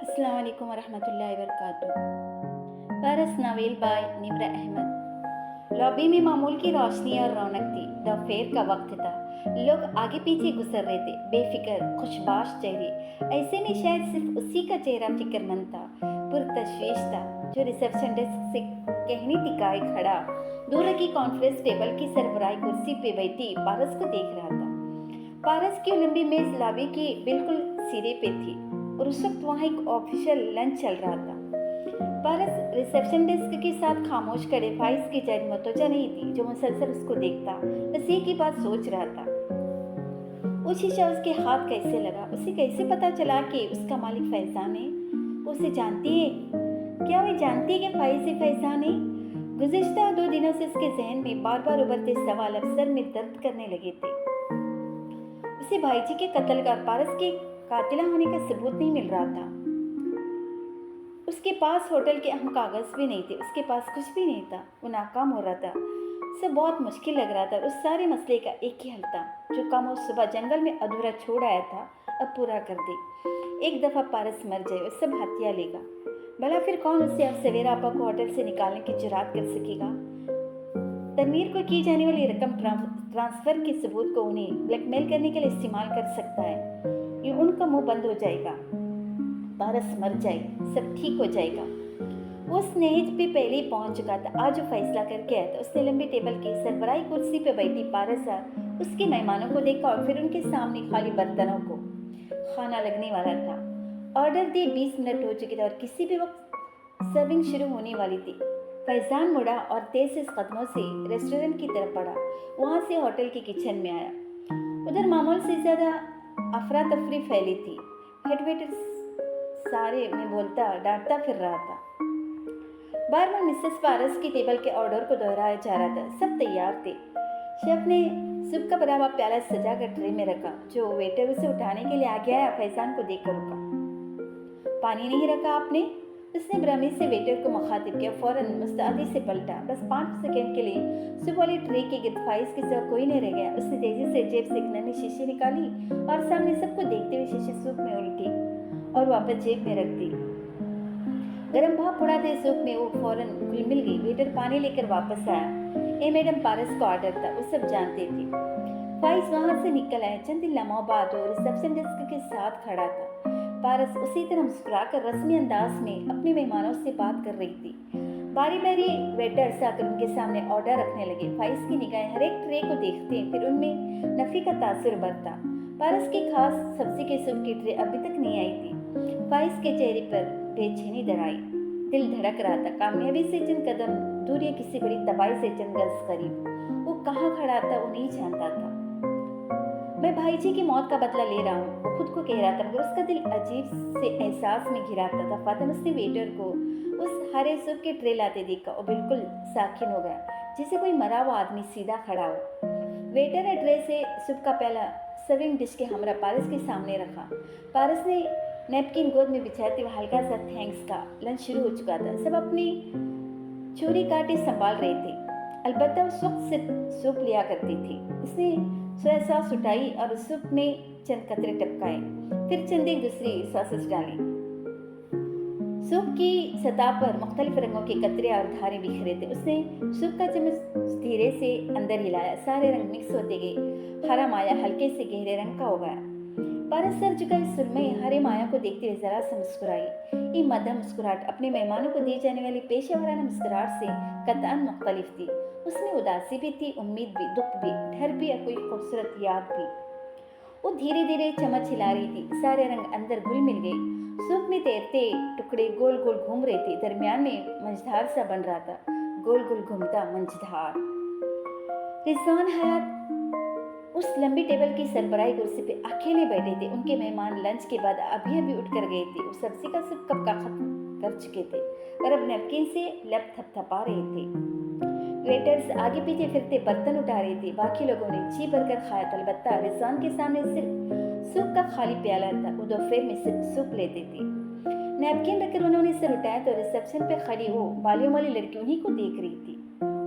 अस्सलाम वालेकुम वरहमतुल्लाहि वबरकातुहू। Paras novel by Nimra Ahmed. Lobby में मामूल की रोशनी और रौनक थी। दोपहर का वक्त था। लोग आगे पीछे गुजर रहे थे, बेफिक्र खुशबाश चेहरे। ऐसे में शायद सिर्फ उसी का चेहरा फिक्रमंद था, पुरतशवीश था, जो रिसेप्शन डेस्क से कहनी टिकाए खड़ा दूर रखी कॉन्फ्रेंस टेबल की सरबराही कुर्सी पे बैठी पारस को देख रहा था। पारस की लंबी मेज लॉबी के बिल्कुल सिरे पे थी और उस वक्त वहाँ एक ऑफिशियल लंच चल रहा था। पारस रिसेप्शन डेस्क के साथ खामोश खड़े फाइज की जायद मतोजा नहीं थी, जो मुसलसल उसको देखता बस एक ही बात सोच रहा था। वो शीशा उसके हाथ कैसे लगा, उसे कैसे पता चला कि उसका मालिक फैजान है। वो उसे जानती है, क्या वो जानती है कि फाइज से फैजान है? गुज़िश्ता 2 दिनों से उसके जहन में बार बार उभरते सवाल अब सर में दर्द करने लगे थे। उसे भाईजी के कत्ल का पारस के कातिला होने का सबूत नहीं मिल रहा था। उसके पास होटल के अहम कागज भी नहीं थे, उसके पास कुछ भी नहीं था। वो नाकाम हो रहा था। सब बहुत मुश्किल लग रहा था। उस सारे मसले का एक ही हल था, जो काम वो सुबह जंगल में अधूरा छोड़ आया था, अब पूरा कर दे। एक दफ़ा पारस मर जाए और सब हत्या लेगा, भला फिर कौन उससे अब सवेरा आपा को होटल से निकालने की जुरात कर सकेगा? तनवीर को की जाने वाली रकम ट्रांसफ़र के सबूत को उन्हें ब्लैकमेल करने के लिए इस्तेमाल कर सकता है। ये उनका मुंह बंद हो जाएगा। पारस मर जाए, सब ठीक हो जाएगा। वो स्नेहित पे पहले ही पहुंच चुका था। आज वो फैसला करके आया था। उसने लंबी टेबल की सरबराही कुर्सी पे बैठी पारस उसके मेहमानों को देखा और फिर उनके सामने खाली बर्तनों को। खाना लगने वाला था। ऑर्डर दिए 20 मिनट हो चुके थे और किसी भी वक्त सर्विंग शुरू होने वाली थी। फैजान मुड़ा और तेज से कदमों से रेस्टोरेंट की तरफ बढ़ा। वहां से होटल के किचन में आया। उधर मामूल से ज्यादा अफरा तफरी फैली थी। हेड वेटर सारे में बोलता डांटता फिर रहा था। बार बार मिसेस पारस की टेबल के ऑर्डर को दोहराया जा रहा था। सब तैयार थे। शेफ ने सूप का बड़ा हुआ प्याला सजा कर ट्रे में रखा। जो वेटर उसे उठाने के लिए आगे आया, फैजान को देखकर रुका। पानी नहीं रखा आपने? उसने भ्रमी से वेटर को मुखातिब किया। फौरन मुस्तैदी से पलटा। बस 5 सेकंड के लिए सूप वाली ट्रे के गिर्द फाइज के सिवा कोई नहीं रह गया। उसने तेजी से जेब से एक नन्ही शीशी निकाली और सामने सबको देखते हुए शीशी सूप में उल्टी और वापस जेब में रख दी। गरम भाप उड़ाते सूप में वो फौरन घुल मिल गई। वेटर पानी लेकर वापस आया। ए मैडम, पारस को ऑर्डर था, वो सब जानते थे। फाइज वहां से निकल आया। चंद लम्हों बाद वो रिसेप्शन डेस्क के साथ खड़ा था। पारस उसी तरह मुस्कुराकर रस्मी अंदाज में अपने मेहमानों से बात कर रही थी। बारी बारी वेटर्स आकर उनके सामने ऑर्डर रखने लगे। फाइज की निगाहें हर एक ट्रे को देखते फिर उनमें नफी का तासुर बढ़ता। पारस की खास सब्जी के सूप की ट्रे अभी तक नहीं आई थी। फाइज के चेहरे पर बेचैनी दराई। दिल धड़क रहा था। कामयाबी से चंद कदम दूर या किसी बड़ी तबाही से चंद गज करीब। वो कहाँ खड़ा था वो नहीं जानता था। मैं भाईजी की मौत का बदला ले रहा हूँ, वो खुद को कह रहा था, मगर उसका दिल अजीब से एहसास में घिराता था। फातिमा उसने वेटर को उस हरे सूप के ट्रे लाते देखा और बिल्कुल साकिन हो गया, जैसे कोई मरा हुआ आदमी सीधा खड़ा हो। वेटर ने ट्रे से सूप का प्याला सर्विंग डिश के हमरा पारस के सामने रखा। पारस ने नैपकिन गोद में बिछाते हुए हल्का सा थैंक्स का। लंच शुरू हो चुका था। सब अपनी छुरी काटे संभाल रहे थे। अलबत्ता उस वक्त सिर्फ सूप लिया करती थी। उसने सोया सॉस उठाई और उस सूप में चंद कतरे टपकाए, फिर चंद एक दूसरी सॉसेस डाली। सूप की सतह पर मुख्तलिफ रंगों के कतरे और धारे बिखरे थे। उसने सूप का चम्मच धीरे से अंदर हिलाया। सारे रंग मिक्स होते गए। हरा माया हल्के से गहरे रंग का हो गया। पारस सर झुकाए सुरमई हरे माया को देखते हुए जरा सा मुस्कुराई। ये मध्यम मुस्कुराहट अपने मेहमानों को दी जाने वाली पेशेवराना मुस्कुराहट से कतई मुख्तलिफ थी। उसमें उदासी भी थी, उम्मीद भी, दुख भी, डर भी और कोई खूबसूरत याद भी। वो धीरे धीरे चम्मच हिला रही थी। सारे रंग अंदर घुल मिल गए। सूप में तैरते टुकड़े गोल गोल घूम रहे थे। दरमियान में मंझधार सा बन रहा था। गोल गोल घूमता मंझधार। रिजवान हयात उस लंबी टेबल की सरबराही कुर्सी पे अकेले बैठे थे। उनके मेहमान लंच के बाद अभी अभी उठकर गए थे। वो सब्जी का सूप कब का खत्म कर चुके थे और अब नैपकिन से लब थपथपा रहे थे। वेटर्स आगे पीछे फिरते बर्तन उठा रहे थे। बाकी लोगों ने जी भरकर खाया था। अलबत्ता रिजवान के सामने सिर्फ सूप का खाली प्याला था। वो दोपहर में सिर्फ सूप लेते थे। नैपकिन रखकर उन्होंने सिर उठाया तो रिसेप्शन पे खड़ी वो बालियों वाली लड़की उन्हीं को देख रही थी।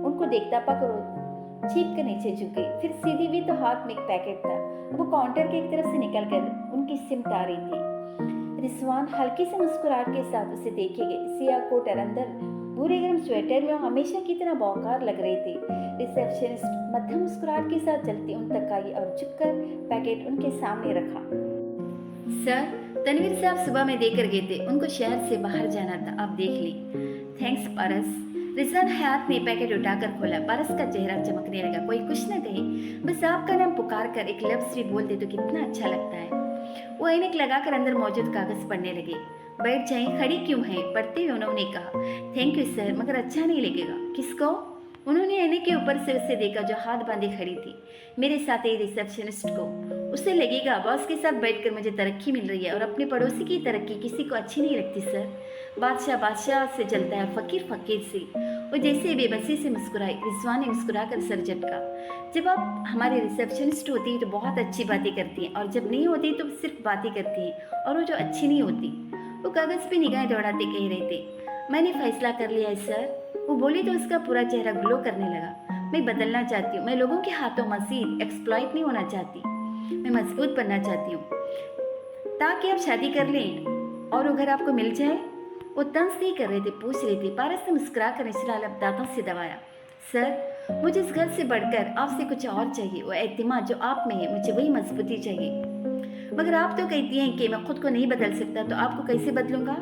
उनको देखता पाकर चीप कर नीचे झुक गई। फिर सीधी भी तो हाथ में एक पैकेट था। वो काउंटर की एक तरफ से निकलकर उनकी सिमत आ रही थी। रिजवान हल्की से मुस्कुराहट के साथ उसे देखे गए। सियाह कोट और अंदर भूरे गर्म स्वेटर में वो हमेशा की तरह बौखार लग रही थी। रिसेप्शनिस्ट मध्यम मुस्कुराहट के साथ चलती उन तक आई और झुककर पैकेट उनके सामने रखा। सर, तनवीर साहब सुबह में देकर गए थे, उनको शहर से बाहर जाना था, आप देख ली। थैंक्स पारस। रिजवान हयात ने पैकेट उठाकर खोला। पारस का चेहरा चमकने लगा। कोई कुछ न कहे, बस आपका नाम पुकार कर एक लफ्ज़ भी बोल दे तो कितना अच्छा लगता है। वो ऐनक लगाकर अंदर मौजूद कागज पढ़ने लगे। बैठ जाएं, खड़ी क्यों हैं? पढ़ते हुए उन्होंने कहा, थैंक यू सर, मगर अच्छा नहीं लगेगा। किसको? उन्होंने ऐनक के ऊपर से उसे देखा जो हाथ बांधे खड़ी थी। मेरे साथ ही रिसेप्शनिस्ट को। उसे लगेगा बॉस के साथ बैठकर मुझे तरक्की मिल रही है और अपने पड़ोसी की तरक्की किसी को अच्छी नहीं लगती सर। बादशाह बादशाह से चलता है, फकीर फकीर से। वो जैसे बेबसी से मुस्कुराई। रिजवान ने मुस्कुरा कर सर झटका। जब आप हमारे रिसेप्शनिस्ट होती है तो बहुत अच्छी बातें करती हैं, और जब नहीं होती तो सिर्फ बातें करती हैं, और वो जो अच्छी नहीं होती। वो कागज़ पे निगाहें दौड़ाते कह रहे थे, मैंने फैसला कर लिया है सर। वो बोली तो उसका पूरा चेहरा ग्लो करने लगा। मैं बदलना चाहती हूँ। मैं लोगों के हाथों मजीद एक्सप्लॉइट नहीं होना चाहती। मैं मजबूत बनना चाहती हूँ ताकि आप शादी कर लें और वो घर आपको मिल जाए। वो तंज नहीं कर रहे थे, पूछ रहे थे। पारस ने मुस्कुरा कर निचला लब दांतों से दबाया। सर, मुझे इस घर से बढ़कर आपसे कुछ और चाहिए। वो एतमाद जो आप में है, मुझे वही मजबूती चाहिए। मगर आप तो कहती हैं कि मैं खुद को नहीं बदल सकता, तो आपको कैसे बदलूंगा?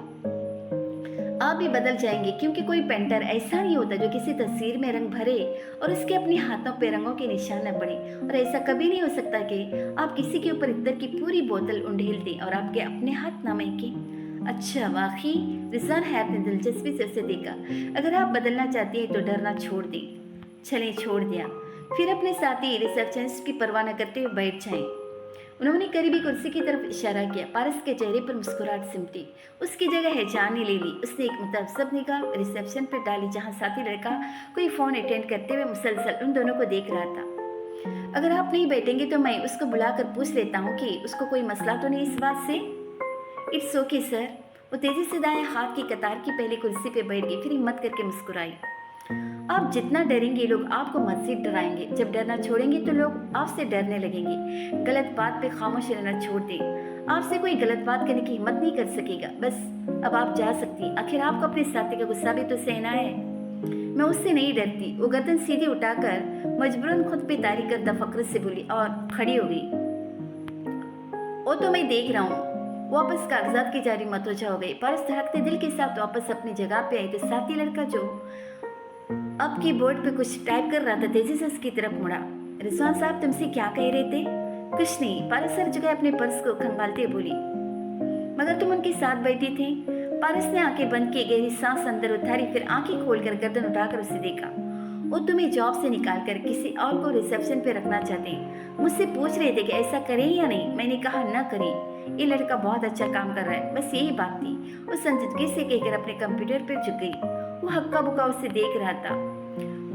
आप भी बदल जाएंगे, क्योंकि कोई पेंटर ऐसा नहीं होता जो किसी तस्वीर में रंग भरे और उसके अपने हाथों पे रंगों के निशान न पड़े। और ऐसा कभी नहीं हो सकता कि आप किसी के ऊपर इत्तर की पूरी बोतल उंडेल दें और आपके अपने हाथ न महके। अच्छा, वाकई? रिजवान हयात ने दिलचस्पी से उसे देखा। अगर आप बदलना चाहती हैं तो डरना छोड़ दें। चलें, छोड़ दिया। फिर अपने साथी रिसेप्शनिस्ट की परवाह न करते हुए बैठ जाएं। उन्होंने करीबी कुर्सी की तरफ इशारा किया। पारस के चेहरे पर मुस्कुराहट सिमटी। उसकी जगह हैजान ने ले ली। उसने एक मुतअस्सब निगाह रिसेप्शन पर डाली, जहां साथी लड़का कोई फ़ोन अटेंड करते हुए मुसलसल उन दोनों को देख रहा था। अगर आप नहीं बैठेंगे तो मैं उसको बुलाकर पूछ लेता हूँ कि उसको कोई मसला तो नहीं इस बात से। It's okay sir. वो तेजी से दाएं हाथ की कतार की पहली कुर्सी पे बैठ गई, फिर हिम्मत करके मुस्कुराई। आप जितना डरेंगे लोग आपको मज़ीद डराएंगे। जब डरना छोड़ेंगे तो लोग आपसे डरने लगेंगे। गलत बात पे खामोश रहना छोड़ दें। आपसे कोई गलत बात करने की हिम्मत नहीं कर सकेगा। बस अब आप जा सकती। आखिर आपको अपने साथी का गुस्सा भी तो सहना है। मैं उससे नहीं डरती। वो गर्दन सीधी उठाकर मजबूरन खुद पे तारी कर तफक्कुर से बोली और खड़ी हो गई। वो तो मैं देख रहा हूँ। वापस कागजात की जारी मतोजा हो गई। पारस धड़कते दिल के साथ वापस अपनी जगह पे आई तो साथी लड़का जो अब कीबोर्ड पे कुछ टाइप कर रहा था तेजी से उसकी तरफ मुड़ा। रिजवान साहब, तुमसे क्या कह रहे थे? कुछ नहीं। पारस सर जगह अपने पर्स को खंगालते बोली। मगर तुम उनके साथ बैठी थी। पारस ने आंखें बंद की, गहरी सांस अंदर उतारी, फिर आंखें खोलकर गर्दन उठाकर उसे देखा। वो तुम्हें जॉब से निकालकर किसी और को रिसेप्शन पे रखना चाहते। मुझसे पूछ रहे थे कि ऐसा करें या नहीं। मैंने कहा न करें। ये लड़का बहुत अच्छा काम कर रहा है, बस यही बात थी। वो संजीदगी से कहकर अपने कंप्यूटर पर झुक गई। वो हक्का बुक्का उसे देख रहा था।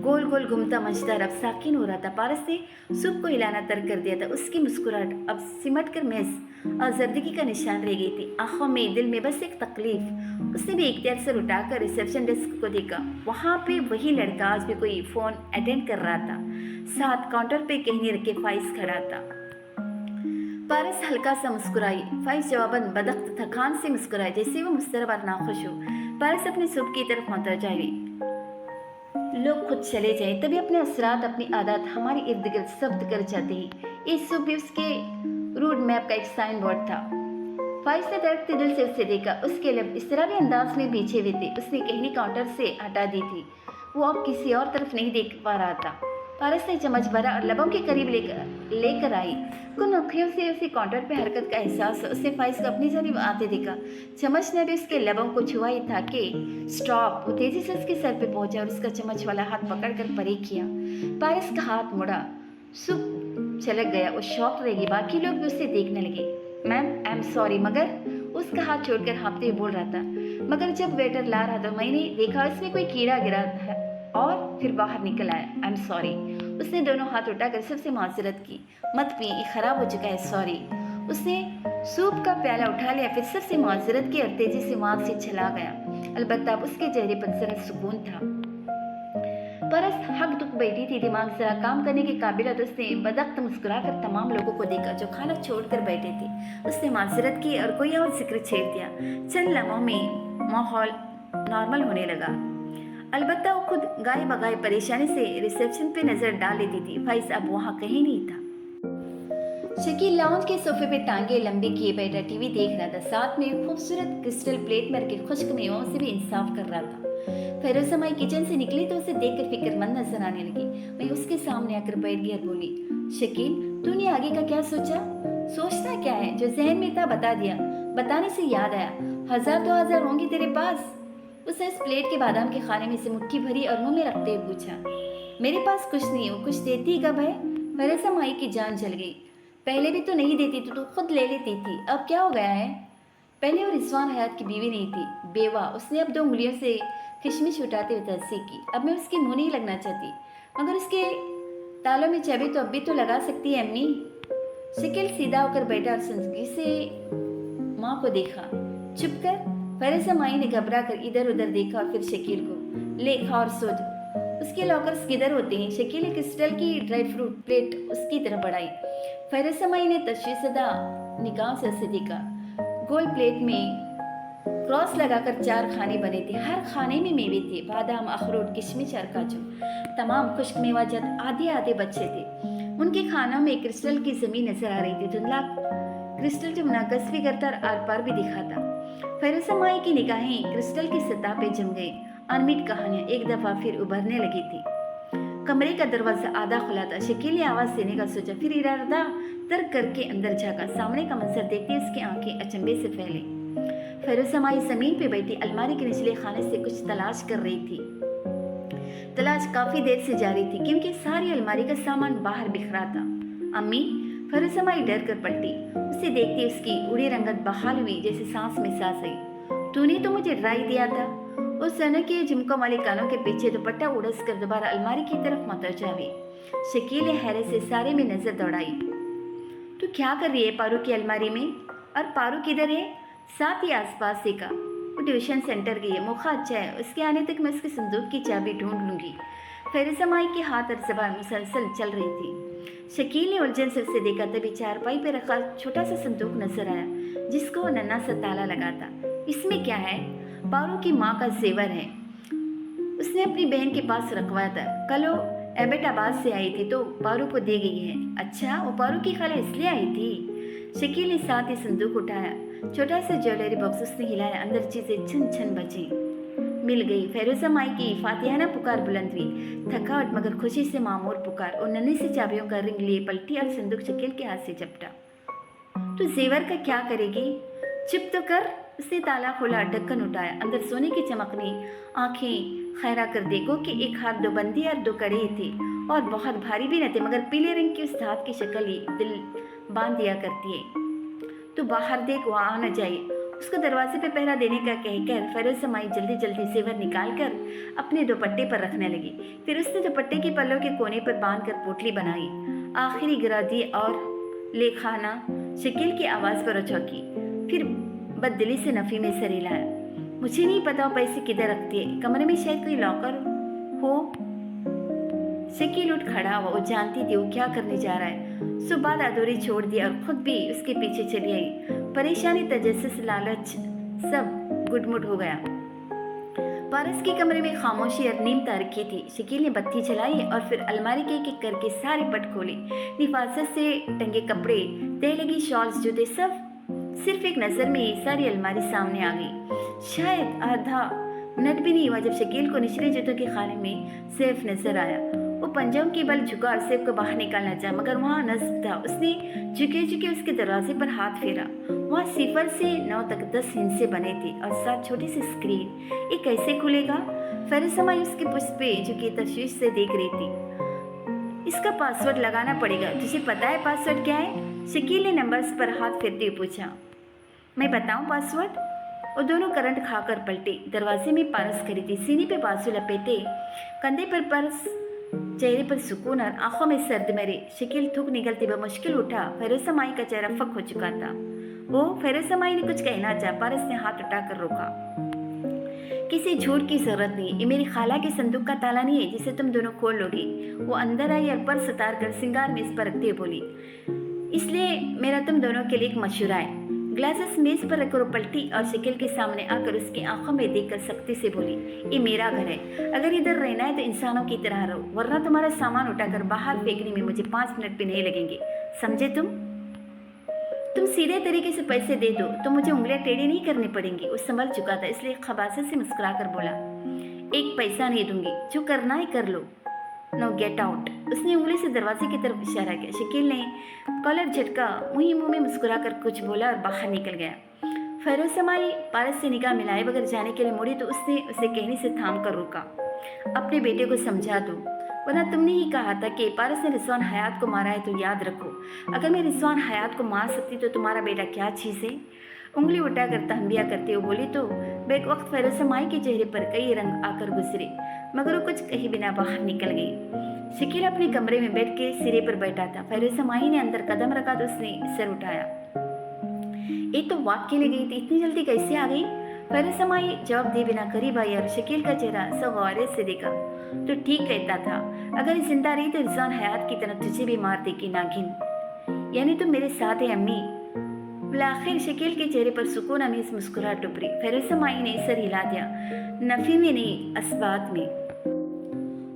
गोल गोल घूमता मंझदार अब साकिन हो रहा था। पारस ने सूप को हिलाना तर्क कर दिया था। उसकी मुस्कुराहट अब सिमट कर महज और जर्दगी का निशान रह गई थी। आंखों में, दिल में बस एक तकलीफ। उसने भी इख्तियार से उठाकर रिसेप्शन डेस्क को देखा। वहाँ पे वही लड़का आज भी कोई फ़ोन अटेंड कर रहा था। साथ काउंटर पे कहीं रखे फाइज खड़ा था। पारस हल्का सा मुस्कुराई। फाइज जवाबन बदख्त थकान से मुस्कुराई, जैसे वो मुस्तरब और नाखुश हो। पारस अपनी सूप की तरफ मुतवज्जह हुई। लोग खुद चले जाएं, तभी अपने असरात, अपनी आदत हमारे इर्द गिर्द शब्द कर जाते हैं। इस सूप भी उसके रूट मैप का एक साइन बोर्ड था। फाइज ने धड़कते दिल से उसे देखा। उसके लब इस तरह के अंदाज में पीछे हुए थे। उसने कहनी काउंटर से हटा दी थी। वो अब किसी और तरफ नहीं देख पा रहा था। पारस ने चम्मच भरा और लबों के करीब लेकर आई। कुछ नखियों से उसे काउंटर पे हरकत का एहसास। उसने फाइज को अपनी जानिब आते देखा। चम्मच ने भी उसके लबों को छुआ ही था कि स्टॉप। वो तेजी से उसके सर पे पहुंचा और उसका चम्मच वाला हाथ पकड़कर परे किया। पारस का हाथ मुड़ा, सूप छलक गया। वो शॉक रहेगी। बाकी लोग भी उसे देखने लगे। मैम, आई एम सॉरी, मगर उसका हाथ छोड़कर हाँफते हुए बोल रहा था। मगर जब वेटर ला रहा था मैंने देखा इसमें कोई कीड़ा गिरा था और फिर बाहर निकल आया। I am sorry. उसने दोनों हाथ उठाकर सबसे माजरत की। मत पी, ये खराब हो चुका है, सॉरी। उसने सूप का प्याला उठा लिया, फिर सबसे माजरत की और तेजी से वहां से चला गया। अलबत्ता अब उसके चेहरे पर जरा सुकून था। परस हक दुख बैठी थी, दिमाग जरा काम करने के काबिल। उसने बदख्त मुस्कुराकर तमाम लोगों को देखा जो खाना छोड़कर बैठे थे। उसने माजरत की और कोई और जिक्र छेड़ दिया। चंद लम्हों में माहौल नॉर्मल होने लगा। अलबत्ता वो खुद गाय बगाए परेशानी से रिसेप्शन पे नजर डाल लेती थी। फैज अब वहाँ कहीं नहीं था। शकील लाउंज के सोफे पे टांगे लंबी किए बैठा टीवी देख रहा था। साथ में खूबसूरत क्रिस्टल प्लेट में रखे खुश्क मेवों से भी इंसाफ कर रहा था। फिरोज समाई किचन से निकली तो उसे देखकर फिक्रमंद नजर आने लगी। मैं उसके सामने आकर बैठ गई और बोली, शकील तूने आगे का क्या सोचा? सोचना क्या है, जो जहन में था बता दिया। बताने से याद आया, 1000 होंगी तेरे पास? उसने उस प्लेट के बादाम के खाने में से मुट्ठी भरी और मुंह में रखते हुए पूछा। मेरे पास कुछ नहीं हो, कुछ देती कब है? फिरोज समाई की जान जल गई। पहले भी तो नहीं देती तो तू खुद ले लेती थी, अब क्या हो गया है? पहले वो रिजवान हयात की बीवी नहीं थी, बेवा। उसने अब 2 उंगलियों से किशमिश उठाते हुए तस्दीक की। अब मैं उसके मुंह नहीं लगना चाहती, मगर उसके तालों में चाबी तो अब भी तो लगा सकती है अम्मी। शकील सीधा होकर बैठा और संजीदगी से माँ को देखा। चुप कर। फरीसा माई ने घबरा कर इधर उधर देखा और फिर शकील को, ले खा और सो जा। उसके लॉकर्स किधर होते हैं? शकील ने क्रिस्टल की ड्राई फ्रूट प्लेट उसकी तरफ बढ़ाई। फरीसा माई ने तशवीशदा निगाह से उसे देखा। गोल प्लेट में क्रॉस लगाकर 4 खाने बने थे। हर खाने में मेवे थे, बादाम, अखरोट, किशमिश और काजू। तमाम खुश्क मेवाजात आधे आधे बच्चे थे। उनके खानों में क्रिस्टल की जमीन नजर आ रही थी। धुंधला क्रिस्टल जो मुनाकस भी करता और आर पार भी दिखाता। फरीसा माई की निगाहें क्रिस्टल की सतह पे जम गई। अनमिट कहानियां एक दफा फिर उभरने लगी थी। कमरे का दरवाजा आधा खुला था। शकील ने आवाज देने का सोचा, फिर इरादा तर्क करके अंदर झांका। सामने का मंजर देखते उसकी आंखें अचंभे से फैले। फरीसा माई जमीन पे बैठी अलमारी के निचले खाने से कुछ तलाश कर रही थी। तलाश काफी देर से जारी थी क्योंकि सारी अलमारी का सामान बाहर बिखरा था। अम्मी, फरीसा माई डर कर पलटी। उसे देखते उसकी उड़ी रंगत बहाल हुई, जैसे सांस में सांस आई। तूने तो मुझे डरा ही दिया था। उस सोने के झुमकों वाले कानों के पीछे दुपट्टा उड़स कर दोबारा अलमारी की तरफ मतवजा हुई। शकील ने हैरत से सारे में नजर दौड़ाई। तू क्या कर रही है पारू की अलमारी में? और पारू किधर है? साथ ही आसपास देखा। वो ट्यूशन सेंटर गई है, मौका अच्छा है, उसके आने तक मैं उसके संदूक की चाबी ढूंढ लूंगी। फरीसा माई के हाथ और ज़बान मुसलसल चल रही थी। शकील ने उलझन से उसे देखा, तभी चारपाई पर रखा छोटा सा संदूक नजर आया जिसको नन्हा सा ताला लगा था। इसमें क्या है? पारू की माँ का जेवर है, उसने अपनी बहन के पास रखवाया था। कल वो एबटाबाद से आई थी तो पारू को दे गई है। अच्छा, वो पारू की खाला इसलिए आई थी? शकील ने साथ ही संदूक उठाया। छोटा सा ज्वेलरी बॉक्स उसने हिलाया। अंदर चीजें छन छन बची। मिल गई। फरीसा माई की फातिहाना पुकार बुलंद हुई। थकावट मगर खुशी से मामूर पुकार। और नन्ही सी चाबियों का रिंग लिए पलटी और संदूक शकील के हाथ से झपटा। तू जेवर का क्या करेगी? चुप तो कर। उसने ताला खोला, ढक्कन उठाया। अंदर सोने की चमकनी आंखें खैरा कर देखो कि एक हाथ 2 बंदी और 2 कड़े थे और बहुत भारी भी न थे, मगर पीले रंग की उस हाथ की शक्ल ही दिल बांध दिया करती है। तो बाहर देख, वहाँ आ न जाए। उसको दरवाजे पे पहरा देने का कहकर फरीसा माई जल्दी जल्दी जेवर निकाल कर अपने दुपट्टे पर रखने लगी। फिर उसने दुपट्टे के पल्लों के कोने पर बांध कर पोटली बनाई। आखिरी गिरा दी और ले खाना। शकील की आवाज़ पर चौंकी। फिर बददिली से नफ़ी में सर हिलाया। मुझे नहीं पता वो पैसे किधर रखती है। कमरे में शायद कोई लॉकर हो। शकील उठ खड़ा हुआ। वो जानती थी वो क्या करने जा रहा है। सुबह अधूरी छोड़ दी और खुद भी उसके पीछे चली आई। परेशानी, तजस्सुस, लालच सब गुडमुड हो गया। पारस के कमरे में खामोशी और नीम तारीकी थी। शकील ने बत्ती जलाई और फिर अलमारी के एक करके सारे पट खोले। निफासत से टंगे कपड़े, तह लगी शॉल्स, जूते, सब सिर्फ एक नज़र में ही सारी अलमारी सामने आ गई। शायद आधा मिनट भी नहीं हुआ जब शकील को निचले जूतों के खाने में सेफ नजर आया। वो पंजों के बल झुका और सेफ को बाहर निकालना चाहा, मगर वहाँ नस्ब था। उसने झुके झुके उसके दरवाजे पर हाथ फेरा। वहाँ 0 से 9 तक 10 हिस्से बने थे और साथ छोटी सी स्क्रीन। ये कैसे खुलेगा? फरीसा माई उसके पुष्प पे झुकी तशवीश से देख रही थी। इसका पासवर्ड लगाना पड़ेगा। तुझे पता है पासवर्ड क्या है? शकील ने नंबर्स पर हाथ फेरते हुए पूछा। मैं बताऊं पासवर्ड? वो दोनों करंट खाकर पलटे। दरवाजे में पारस खड़ी थी, सीने पे बाजू लपेटे, कंधे पर पर्स, चेहरे पर सुकून और आंखों में सर्द मेरे। शकील थूक निकलते हुए मुश्किल उठा। फरीसा माई का चेहरा फक हो चुका था। वो फरीसा माई ने कुछ कहना चाहा, पारस ने हाथ उठाकर रोका। किसी झूठ की जरूरत नहीं, ये मेरी खाला के संदूक का ताला नहीं है जिसे तुम दोनों खोल लोगे। वो अंदर आई और पर्स उतार कर सिंगार मेज पर रखते हुए बोली, इसलिए मेरा तुम दोनों के लिए एक मशवरा है। ग्लासेस मेज पर रखकर वो पलटी और शकील के सामने आकर उसकी आंखों में देखकर सख्ती से बोली, ये मेरा घर है, अगर इधर रहना है तो इंसानों की तरह रहो, वरना तुम्हारा सामान उठाकर बाहर फेंकने में मुझे 5 मिनट भी नहीं लगेंगे, समझे? तुम सीधे तरीके से पैसे दे दो तो मुझे उंगलियां टेढ़ी नहीं करनी पड़ेंगी। वो संभल चुका था, इसलिए खबासे से मुस्कुराकर बोला, एक पैसा नहीं दूंगी, जो करना है कर लो, नो गेट आउट। उसने उंगली से दरवाजे की तरफ इशारा किया। शकील ने कॉलर झटका, मुंह में मुस्कुरा कर कुछ बोला और बाहर निकल गया। फैरोसमाई पारस से निगाह मिलाए बगैर जाने के लिए मुड़ी तो उसने उसे कहने से थाम कर रोका, अपने बेटे को समझा दो, वरना तुमने ही कहा था कि पारस ने रिजवान हयात को मारा है तो याद रखो, अगर मैं रिजवान हयात को मार सकती तो तुम्हारा बेटा क्या चीज़ है? उंगली उठाकर तहबिया करते हुए बोली तो बेक वक्त फैरोसमाई के चेहरे पर कई रंग आकर गुजरे, मगर वो कुछ कहे बिना बाहर निकल गई। शकील अपने कमरे में बैठ के सिरे पर बैठा था। फैरोसमाई ने अंदर कदम रखा तो उसने सिर उठाया। ये तो वाक के लिए गई थी, इतनी जल्दी कैसे आ गई? फैरोसमाई जवाब दे बिना करीब आई और शकील का चेहरा सगौरे से देखा तो ठीक कहता था, अगर जिंदा रही तो रिजवान हयात की तरह तुझे भी मार देगी नागिन, यानी तुम मेरे साथ है अम्मी। आखिर शकील के चेहरे पर सुकून अमीज मुस्कुराहट उभरी। फैरोसमाई ने सर हिला दिया, नफी में नहीं असबात में।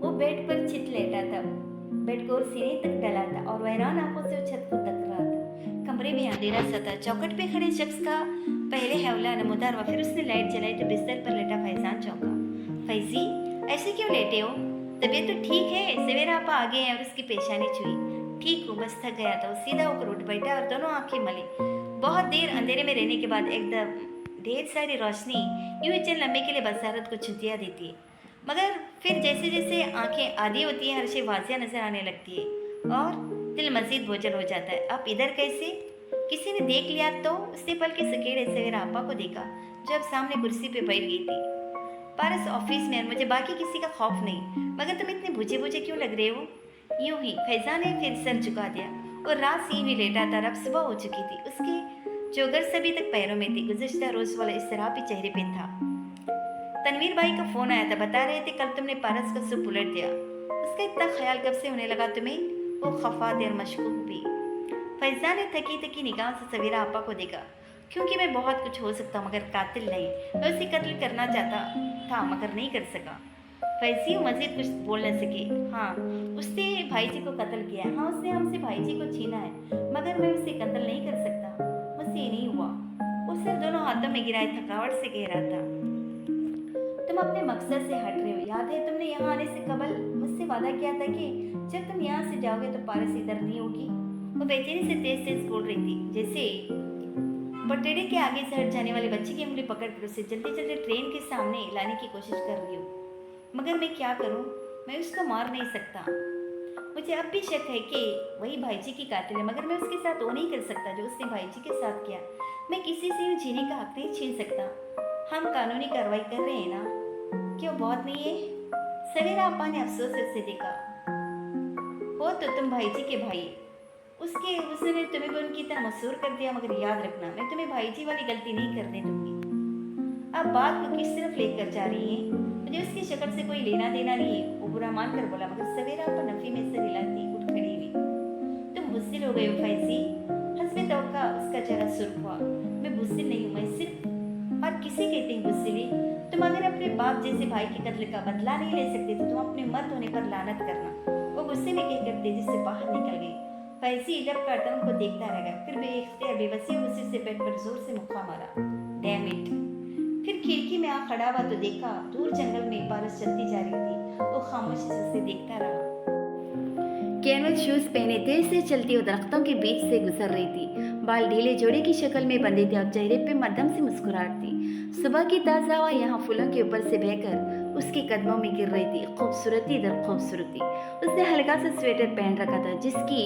वो बेड पर चित लेटा था, बेड को सीने तक डला था और वहरान आंखों से छत को तक रहा था। कमरे में अंधेरा सा था। चौखट पे खड़े शख्स का पहले हौला नमूदार हुआ, फिर उसने लाइट जलाई तो बिस्तर पर लेटा फैजान चौंका। फैजी, ऐसे क्यों लेटे हो? तबीयत तो ठीक है? सवेरा आपा आ गए हैं और उसकी पेशानी छुई। ठीक हूँ, बस थक गया था। सीधा होकर उठ बैठा और दोनों आंखें मली। बहुत देर अंधेरे में रहने के बाद एकदम ढेर सारी रोशनी यूं ही चंद लम्बे के लिए बसारत को छुट्टियाँ देती है, मगर फिर जैसे जैसे आंखें आधी होती हैं हर शे वाजिया नजर आने लगती है और दिल मजीद बोझल हो जाता है। अब इधर कैसे? किसी ने देख लिया तो? उसने पल के सकेड़े सवेरा आपा को देखा जो अब सामने कुर्सी पे बैठ गई थी। पारस ऑफिस में, मुझे बाकी किसी का खौफ नहीं, मगर तुम इतने बुझे बुझे क्यों लग रहे हो? यूं ही। फैजान ने फिर सर झुका दिया और रात से ही लेटा था। अब सुबह हो चुकी थी। उसके चोगर सभी तक पैरों में थी। गुज़िश्ता रोज वाला इस्तराबी चेहरे पे था। तनवीर भाई का फोन आया था, बता रहे थे कल तुमने पारस का सूप उलट दिया। उसका इतना ख्याल कब से होने लगा तुम्हें? वो खफा और मशकूक भी। फैजान ने थकी थकी निगाह से सवेरा आपा को देखा। क्योंकि मैं बहुत कुछ हो सकता मगर कातिल नहीं। मैं उसे कत्ल करना चाहता था मगर नहीं कर सका। फैजी मजीद कुछ बोल न सके। हाँ, उसने भाई जी को कत्ल किया है। हाँ, उसने हमसे भाई जी को छीना है, मगर मैं उसे कत्ल नहीं कर सकता। मुझसे ये नहीं हुआ। वो सिर दोनों हाथों में गिराए थकावट से कह रहा था, तुम अपने मकसद से हट रहे हो। याद है तुमने यहाँ आने से कबल मुझसे वादा किया था कि जब तुम यहाँ से जाओगे तो पारस इधर नहीं होगी। वो बेचैनी से तेज तेज बोल रही थी, जैसे बटेड़े के आगे से हट जाने वाले बच्चे की उंगली पकड़कर उसे जल्दी जल्दी ट्रेन के सामने लाने की कोशिश कर रही हूँ। मगर मैं क्या करूँ? मैं उसको मार नहीं सकता। मुझे अब भी शक है कि वही भाई जी की कातिल है, मगर मैं उसके साथ वो नहीं कर सकता जो उसने भाई जी के साथ किया। मैं किसी से यूँ जीने का हक नहीं छीन सकता। हम कानूनी कार्रवाई कर रहे हैं ना, क्यों बहुत नहीं है? सवेरा आपा ने अफसोस से उसे देखा। हो तो तुम भाई जी के भाई, उसने तुम्हें भी उनकी तरह मशहूर कर दिया, मगर याद रखना मैं तुम्हें भाई जी वाली गलती नहीं करने दूंगी। अब बात को किस तरफ लेकर जा रही है? मुझे उसकी शक्ल से कोई लेना देना नहीं है, वो बुरा मान कर बोला। मगर सवेरा पर नफी में से हिलाती उठ खड़ी हुई। तुम बुज़दिल हो गए हो फैजी। हस्बे तवक्का उसका चेहरा सुर्ख हुआ। मैं बुज़दिल नहीं हूँ, मैं सिर्फ और किसे कहते हैं बुज़दिली? तुम अगर अपने बाप जैसे भाई के कत्ल का बदला नहीं ले सकते तो तुम अपने मर्द होने पर लानत करना। वो गुस्से में कहकर तेजी से बाहर निकल गई। फैजी जब करता उनको देखता रह गया, फिर बेख्तियार बेबसी गुस्से से बेड पर जोर से मुक्का मारा। Damn it. फिर खिड़की में आ खड़ा हुआ तो देखा दूर जंगल में पारस चलती जा रही थी। वो खामोशी से उसे देखता रहा। कैनवस शूज पहने तेज से चलती वो दरख्तों के बीच से गुजर रही थी। बाल ढीले जोड़े की शक्ल में बंधे थे और चेहरे पे मध्यम से मुस्कुराहट थी। सुबह की ताज़ा हवा यहाँ फूलों के ऊपर से बहकर उसके कदमों में गिर रही थी। खूबसूरती दर खूबसूरती। उसने हल्का सा स्वेटर पहन रखा था जिसकी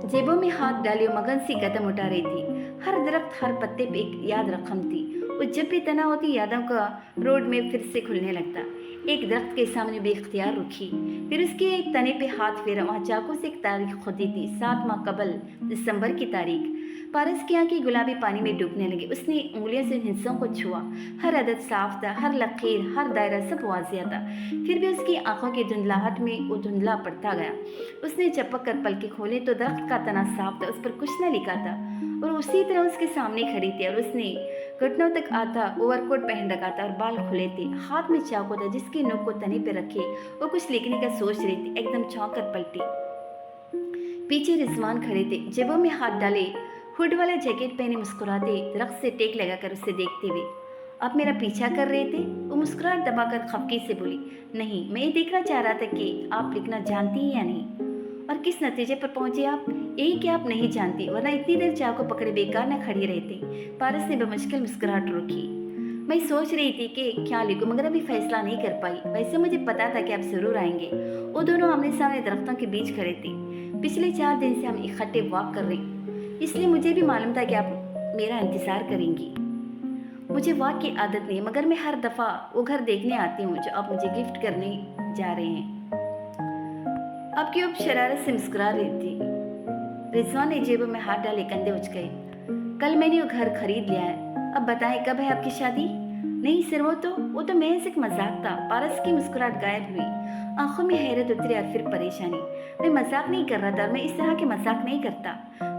जेबों में हाथ डाले मगन सी कदम उठा रही थी। हर दरख्त हर पत्ते पे एक याद रकम थी। वो जब भी तना होती यादों का रोड में फिर से खुलने लगता। एक दरख्त के सामने बेख्तियार रुकी, फिर उसके एक तने पे हाथ फेरा। वहाँ चाकू से एक तारीख खुदी थी, 7 माह कबल दिसंबर की तारीख। पारस की आंखें गुलाबी पानी में डूबने लगी। उसने उंगलियों से हिस्सों को छुआ। हर अदद साफ था, हर लकीर, हर दायरा सब वाजिया था। फिर भी उसकी आंखों की धुंधलाहट में वो धुंधला पड़ता गया। उसने चपक कर पलके खोले तो दरख्त का तना साफ था, उस पर कुछ न लिखा था और उसी तरह उसके सामने खड़ी थी और उसने घुटनों तक आता ओवरकोट पहन रखा था और बाल खुले थे। हाथ में चाकू था जिसकी नोक को तने पे रखे वो कुछ लिखने का सोच रही थी। एकदम चौंक कर पलटी। पीछे रिजवान खड़े थे, जेबों में हाथ डाले, हुड वाला जैकेट पहने मुस्कुराते, दरख्त से टेक लगाकर उसे देखते हुए। आप मेरा पीछा कर रहे थे? वो मुस्कुराहट दबाकर खफकी से बोली। नहीं, मैं ये देखना चाह रहा था कि आप लिखना जानती हैं या नहीं और किस नतीजे पर पहुंचे आप। यही कि आप नहीं जानती, वरना इतनी देर चाकू पकड़े बेकार न खड़ी रहती। पारस ने बमुश्किल मुस्कुराहट रोकी। मैं सोच रही थी कि क्या लिखूं, मगर अभी फैसला नहीं कर पाई। वैसे मुझे पता था कि आप जरूर आएंगे। वो दोनों आमने सामने दरख्तों के बीच खड़े थे। पिछले 4 दिन से हम इकट्ठे वॉक कर रहे, इसलिए मुझे भी मालूम था कि आप मेरा इंतजार करेंगी। मुझे वॉक की आदत नहीं, मगर मैं हर दफा वो घर देखने आती हूँ जो आप मुझे गिफ्ट करने जा रहे हैं। आपकी अब शरारत से मुस्कुरा रही थी। रिजवान ने जेबों में हाथ डाले कंधे उच गए। कल मैंने वो घर खरीद लिया है। अब बताएं कब है आपकी शादी? नहीं सर, वो तो महज एक मजाक था। पारस की मुस्कुराहट गायब हुई। आंखों में हैरत उतरी और फिर परेशानी। मैं मजाक नहीं कर रहा था और मैं इस तरह के मजाक नहीं करता।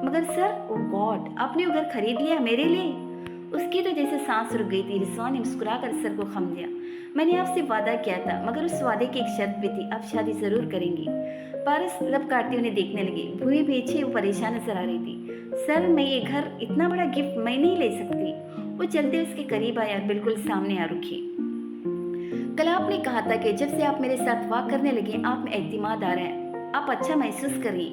मगर सर, ओ गॉड, आपने वो घर खरीद लिया मेरे लिए? उसकी तो जैसे सांस रुक गई थी। रिजवान ने मुस्कुराकर सर को खम दिया। मैंने आपसे वादा किया था, मगर उस वादे की एक शर्त भी थी, आप शादी जरूर करेंगी। पारस लब काटते उन्हें देखने लगी। भूमि पीछे वो परेशान नजर आ रही थी। सर, मैं ये घर, इतना बड़ा गिफ्ट मैं नहीं ले सकती। वो चलते उसके करीब आया और बिल्कुल सामने आ रुकी। कल आपने कहा था कि जब से आप मेरे साथ वॉक करने लगे आप में एतमाद आ रहा है, आप अच्छा महसूस करिए।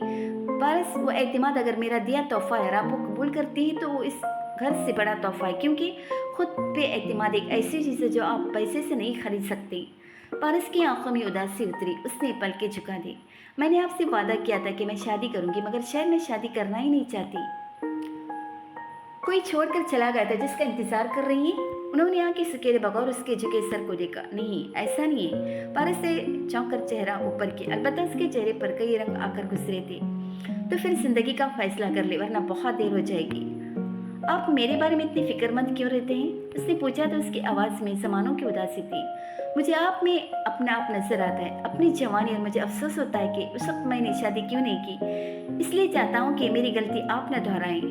पारस, वो एतमाद अगर मेरा दिया तोहफा है और आप वो कबूल करती हैं तो वो इस घर से बड़ा तोहफा है, क्योंकि खुद पे एतमाद एक ऐसी चीज़ है जो आप पैसे से नहीं खरीद सकते। पारस की आंखों में उदासी उतरी। उसने पलकें झुका दी। मैंने आपसे वादा किया था कि मैं शादी करूंगी, मगर शायद मैं शादी करना ही नहीं चाहती। कोई छोड़कर चला गया था जिसका इंतजार कर रही है? उन्होंने आंखें सुकेरे बगौर उसके झुके सर को देखा। नहीं, ऐसा नहीं है। पारस से चौंक कर चेहरा ऊपर किया। अलबत्ता उसके चेहरे पर कई रंग आकर गुजरे थे। तो फिर जिंदगी का फैसला कर ले, वरना बहुत देर हो जाएगी। आप मेरे बारे में इतनी फिक्रमंद क्यों रहते हैं? उसने पूछा तो उसकी आवाज़ में जमानों की उदासी थी। मुझे आप में अपना आप नजर आता है, अपनी जवानी, और मुझे अफसोस होता है कि उस वक्त मैंने शादी क्यों नहीं की। इसलिए चाहता हूँ कि मेरी गलती आप न दोहराएं।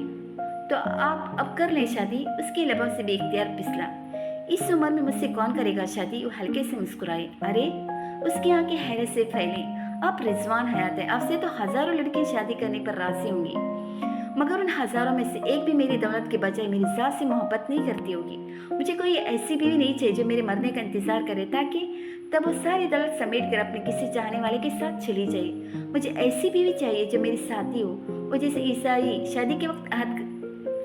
तो आप अब कर लें शादी। उसके लबों से बेख्तियार फिसला। इस उम्र में मुझसे कौन करेगा शादी? वो हल्के से मुस्कुराए। अरे, उसकी आंखें हैरत से फैली। आप रिजवान हयात है, आपसे तो हजारों लड़कियां शादी करने पर राजी होंगी, मगर उन हजारों में से एक भी मेरी दौलत के बजाय मेरी जात से मोहब्बत नहीं करती होगी। मुझे कोई ऐसी बीवी नहीं चाहिए जो मेरे मरने का इंतजार करे, ताकि तब वो सारी दौलत समेट कर अपने किसी चाहने वाले के साथ चली जाए। मुझे ऐसी बीवी चाहिए जो मेरी साथी हो। वो जैसे ईसाई शादी के वक्त अहद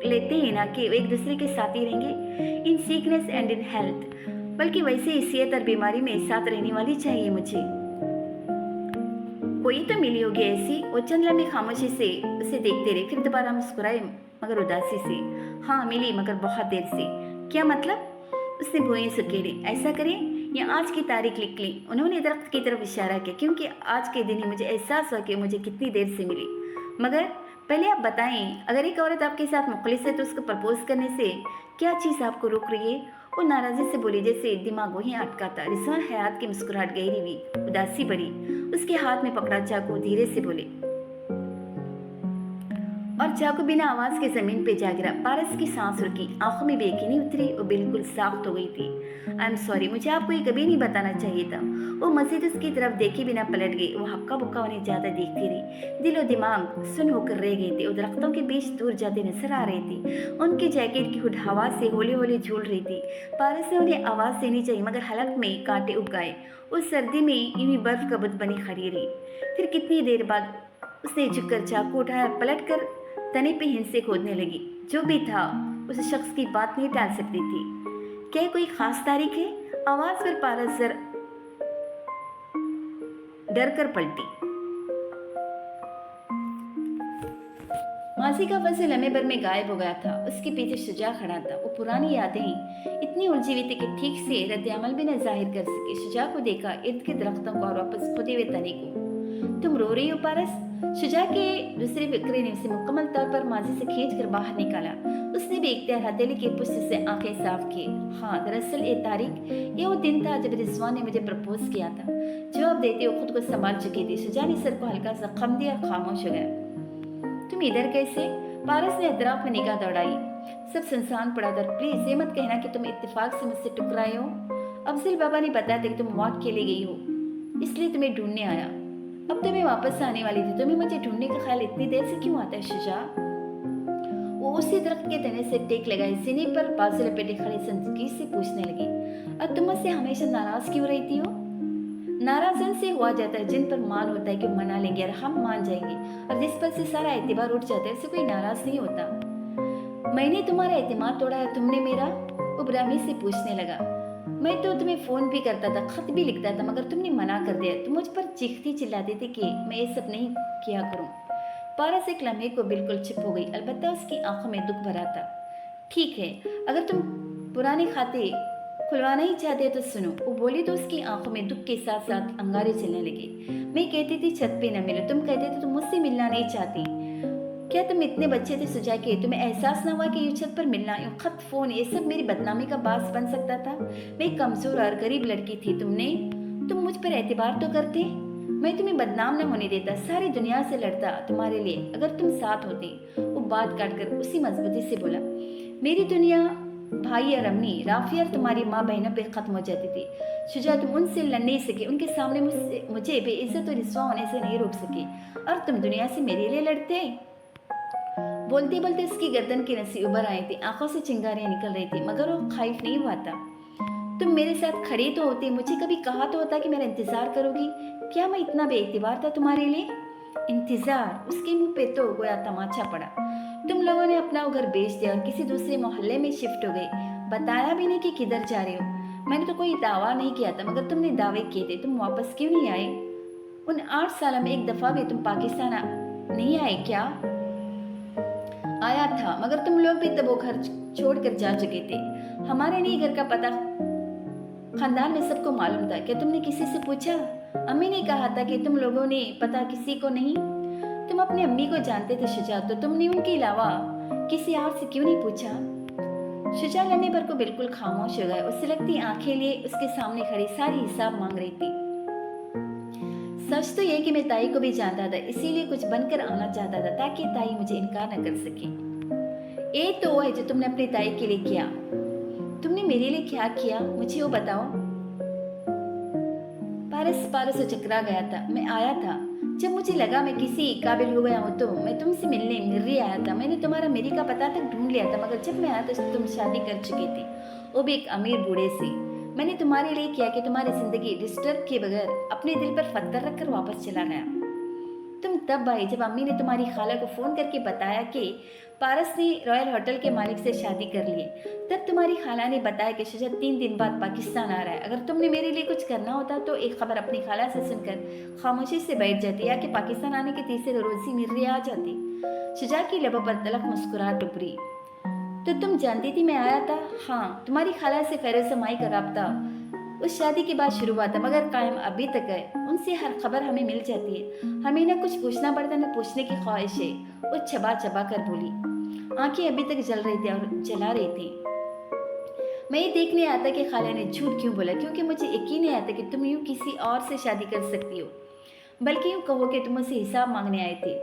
लेते हैं ना कि एक दूसरे के साथ ही रहेंगे, इन सीकनेस एंड इन हेल्थ, बल्कि वैसे ही सेहत और बीमारी में साथ रहने वाली चाहिए मुझे। कोई तो मिली होगी ऐसी। वो चंद लम्हे खामोशी से उसे देखते रहे, फिर दोबारा मुस्कुराए, मगर उदासी से। हाँ मिली, मगर बहुत देर से। क्या मतलब? उसने भुएं सुकेले। ऐसा करें, या आज की तारीख लिख ली। उन्होंने दरख्त की तरफ इशारा किया, क्योंकि आज के दिन ही मुझे एहसास हुआ कि मुझे कितनी देर से मिली। मगर पहले आप बताएं, अगर एक औरत आपके साथ मुखलिस है तो उसको प्रपोज करने से क्या चीज़ आपको रोक रही है? वो नाराज़ी से बोली, जैसे दिमाग वहीं अटका था। रिजवान हयात की मुस्कुराहट गहरी हुई, उदासी बढ़ी। उसके हाथ में पकड़ा चाकू धीरे से बोले, और चाकू बिना आवाज के जमीन पे जा गिरा। पारस की सांस रुकी, आंखों में बेयकीनी उतरी, वो बिल्कुल साख्त हो गई थी। आई एम सॉरी, मुझे आपको ये कभी नहीं बताना चाहिए था। वो मजीद उसकी तरफ देखे बिना पलट गई। वो हक्का बुक्का उन्हें ज्यादा देखती रही। दिलो दिमाग सुन होकर रह गए थे। वो दरख्तों के बीच दूर जाते नजर आ रही थी। उनकी जैकेट की हुड हवा से होली होली झूल रही थी। पारस ने उन्हें आवाज देनी चाहिए, मगर हलक में कांटे उग गए। उस सर्दी में यूं बर्फ का बुत बनी खड़ी रही। फिर कितनी देर बाद उसने झुककर चाकू उठाया, पलट कर तने पे हिंसे खोदने लगी। जो भी था, उस शख्स की बात नहीं टाल सकती थी। क्या कोई खास तारीख है? आवाज पर पारस डर कर पलटी। मासी का फंसे लम्हे भर में गायब हो गया था। उसके पीछे शुजा खड़ा था। वो पुरानी यादें इतनी उलझी हुई थी कि ठीक से रद्द अमल भी न जाहिर कर सके। शुजा को देखा, इर्द गिर्द दरख्तों को और वापस खुदे हुए तने को। तुम रो रही हो पारस? शुजा के दूसरे फिक्रे ने उसे मुकम्मल तौर पर माजी से खींचकर बाहर निकाला। उसने भी इख्तियार हथेली की पुष्ट से आंखें साफ की। हाँ, दरअसल ये तारीख, ये वो दिन था जब रिजवान ने मुझे प्रपोज किया था। जवाब देते वो खुद को संभाल चुकी थी। शुजा ने सर को हल्का सा खम दिया और खामोश हो गया। तुम इधर कैसे? पारस ने अतराफ में निगाह दौड़ाई। सब सुनसान पड़ा था। प्लीज ये मत कहना कि तुम इत्तेफाक से मुझसे टकराए हो। अफजल बाबा ने बताया था कि तुम वॉक के लिए गई हो, इसलिए तुम्हें ढूंढने आया। अब तो मैं वापस आने वाली थी। तुम्हें मुझे ढूंढने का ख्याल इतनी देर से क्यों आता है शुजा? वो उसी दरख्त के तने से टेक लगाए सीने पर बाजू लपेटे खड़े संजीदगी से पूछने लगी, और तुम मुझसे हमेशा नाराज क्यों रहती हो? नाराज उनसे हुआ जाता है जिन पर मान होता है कि मना लेंगे और हम मान जाएंगे, और जिस पर से सारा एतबार उठ जाता है उससे कोई नाराज नहीं होता। मैंने तुम्हारा एतमाद तोड़ा है, तुमने मेरा? वो ब्राह्मी से पूछने लगा। मैं तो तुम्हें फोन भी करता था, खत भी लिखता था, मगर तुमने मना कर दिया। तुम मुझ पर चीखती चिल्लाती थी कि मैं ये सब नहीं किया करूं। पारस एक लम्हे को बिल्कुल चुप हो गई, अलबत्ता उसकी आंखों में दुख भरा था। ठीक है, अगर तुम पुराने खाते खुलवाना ही चाहते तो सुनो। वो बोली तो उसकी आंखों में दुख के साथ साथ अंगारे चलने लगे। मैं कहती थी छत पे न मिलो, तुम कहते थे तुम मुझसे मिलना नहीं चाहती। क्या तुम इतने बच्चे थे सुजा के तुम्हें एहसास न हुआ कि यूं छत पर मिलना, यूं खत फोन, ये सब मेरी बदनामी का बास बन सकता था? मैं कमजोर और गरीब लड़की थी। तुम मुझ पर एतबार तो करते। मैं तुम्हें बदनाम न होने देता, सारी दुनिया से लड़ता तुम्हारे लिए अगर तुम साथ होते। वो बात काटकर उसी मजबूती से बोला, मेरी दुनिया भाई और अम्मी, राफिया और तुम्हारी माँ बहनों पे खत्म हो जाती थी। शुजा, तुम उनसे लड़ नहीं सके, उनके सामने मुझे बेइज्जत और रिस्वा होने से नहीं रोक सके, और तुम दुनिया से मेरे लिए लड़ते। बोलते बोलते उसकी गर्दन की नसी उभर आई थी, आंखों से चिंगारियां निकल रही थी, मगर वो खौफ नहीं हुआ था। तुम मेरे साथ खड़ी तो होती, मुझे कभी कहा तो होता कि मेरा इंतजार करोगी। क्या मैं इतना बेइतबार था तुम्हारे लिए? इंतजार? उसके मुंह पे तो गोया तमाचा पड़ा। तुम लोगों ने अपना वो घर बेच दिया और किसी दूसरे मोहल्ले में शिफ्ट हो गए, बताया भी नहीं कि किधर जा रहे हो। मैंने तो कोई दावा नहीं किया था, मगर तुमने दावे किए थे। तुम वापस क्यों नहीं आए? उन 8 सालों में एक दफा भी तुम पाकिस्तान नहीं आए क्या? आया था, मगर तुम लोग भी तब वो घर छोड़कर जा चुके थे। हमारे नहीं घर का पता खानदान में सबको मालूम था। क्या तुमने किसी से पूछा? अम्मी ने कहा था कि तुम लोगों ने पता किसी को नहीं। तुम अपनी अम्मी को जानते थे शुजा, तो तुमने उनके अलावा किसी और से क्यों नहीं पूछा? शुजा लम्हे पर को बिल्कुल खामोश हो गए। उससे लगती आंखें लिए उसके सामने खड़ी सारी हिसाब मांग रही थी। सच तो यह कि मैं ताई को भी जानता था, इसीलिए कुछ बनकर आना चाहता था ताकि ताई मुझे इनकार न कर सके। ये तो वो है जो तुमने अपनी ताई के लिए किया। तुमने मेरे लिए क्या किया, मुझे वो बताओ। पारस से चकरा गया था। मैं आया था जब मुझे लगा मैं किसी काबिल हो गया हूँ, तो मैं तुमसे मिलने मिर्री आया था। मैंने तुम्हारा मेरी का पता तक ढूंढ लिया था, मगर जब मैं आया तो तुम शादी कर चुके थे, वो भी एक अमीर बूढ़े से। मैंने तुम्हारे लिए किया कि तुम्हारी जिंदगी डिस्टर्ब किए बगैर अपने दिल पर पत्थर रखकर वापस चला गया। तुम तब आई जब अम्मी ने तुम्हारी खाला को फोन करके बताया कि पारस ने रॉयल होटल के मालिक से शादी कर ली। तब तुम्हारी खाला ने बताया कि शुजा 3 दिन बाद पाकिस्तान आ रहा है। अगर तुमने मेरे लिए कुछ करना होता तो एक खबर अपनी खाला से सुनकर खामोशी से बैठ जाती, या कि पाकिस्तान आने के तीसरे रोज ही मिर्री आ जाती। शुजा की लबों पर तलक मुस्कुराहट उभरी। तो तुम जानती थी मैं आया था? हाँ, तुम्हारी खाला से खैर समाई का राब्ता उस शादी के बाद शुरू हुआ था, मगर कायम अभी तक है। उनसे हर खबर हमें मिल जाती है। हमें ना कुछ पूछना पड़ता न पूछने की ख्वाहिश है। वो चबा चबा कर बोली। आंखें अभी तक जल रही थी और जला रही थी। मैं ये देखने आता कि खाला ने झूठ क्यों बोला, क्योंकि मुझे यकीन नहीं आता कि तुम यूं किसी और से शादी कर सकती हो, बल्कि यूं कहो कि तुम मुझसे हिसाब मांगने आए थे।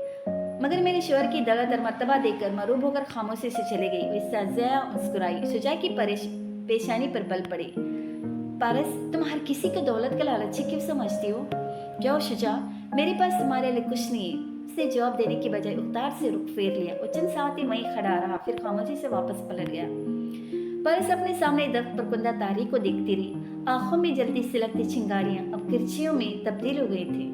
मगर मेरे शोहर की दौलत और मर्तबा देखकर मरूब होकर खामोशी से चले गई। वो सज़ा मुस्कुराई। शुजा की पेशानी पर बल पड़े। पारस, तुम हर किसी को दौलत का लालची क्यों समझती हो? क्या हो शुजा, मेरे पास तुम्हारे लिए कुछ नहीं है। उसने जवाब देने की बजाय उतार से रुख फेर लिया। वो चंद साथ ही वहीं खड़ा रहा, फिर खामोशी से वापस पलट गया। पारस अपने सामने दफ्तर पर कुंदा तारी को देखती रही। आंखों में जलती सिलकती चिंगारियां अब किरचियों में तब्दील हो गई थी।